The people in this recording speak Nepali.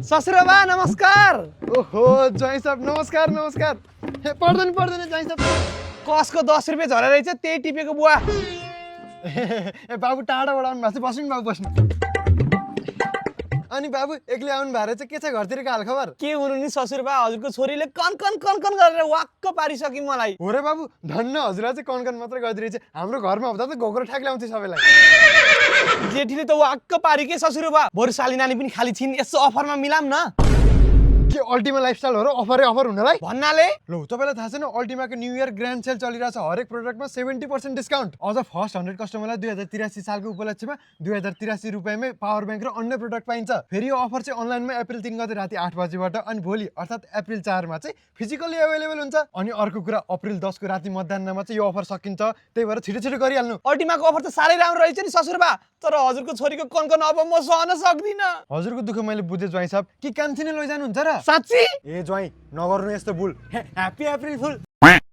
ससुराबा नमस्कार। ओहो ज्वाइँ साहब नमस्कार नमस्कार। हे पर्दैन ज्वाइँ साहब। कसको 10 रुपियाँ झरे रहेछ त्यही टिपेको बुवा। ए बाबु टाढाबाट आउनु भएको छ, बस्नु नि बाबु बस्नु। अनि बाबु एक्लै आउनु भएको रहेछ, के छ घरतिरको हालखबर? के हुनु नि ससुरबा, हजुरको छोरीले कन गरेर वाक्क पारिसक्यो मलाई। हो रे बाबु, धन्न हजुरलाई चाहिँ कन मात्र गरिदिरहेछ। हाम्रो घरमा हुँदा त घोक्रो ठ्याक ल्याउँथ्यो सबैलाई। जेठीले त वाक्क पारि के ससुरबा। बरु साली नानी पनि खाली छिन्, यसो अफरमा मिलाम न। के अल्टिमा लाइफस्टाइल हो र अफर हुनलाई? भन्नाले लो तपाईलाई थाहा छैन अल्टिमाको न्यू इयर ग्रान्ड सेल चलिरहेछ। हरेक प्रोडक्टमा 70% डिस्काउन्ट। अझ फर्स्ट 100 कस्टमरलाई 2083 सालको उपलक्ष्यमा 2083 रुपियाँमै पावर ब्याङ्क र अन्य प्रोडक्ट पाइन्छ। फेरि यो अफर चाहिँ अनलाइनमा अप्रिल 3 गते राति 8 बजेबाट अनि भोलि अर्थात् अप्रिल 4 मा चाहिँ फिजिकली अवेलेबल हुन्छ। अनि अर्को कुरा अप्रिल 10 को राति मतदानमा चाहिँ यो अफर सकिन्छ। त्यही भएर छिटो गरिहाल्नु। अल्टिमाको अफर त साह्रै राम्रो रहेछ नि ससुरबा, तर हजुरको छोरीको कन अब म सहन सक्दिन। हजुरको दुःख मैले बुझेँ ज्वाइँ साहब। कि कान्छी नै लैजानुहुन्छ र? साँच्ची? ए ज्वाइँ नगर्नु यस्तो भुल। ह्याप्पी अप्रिल फुल।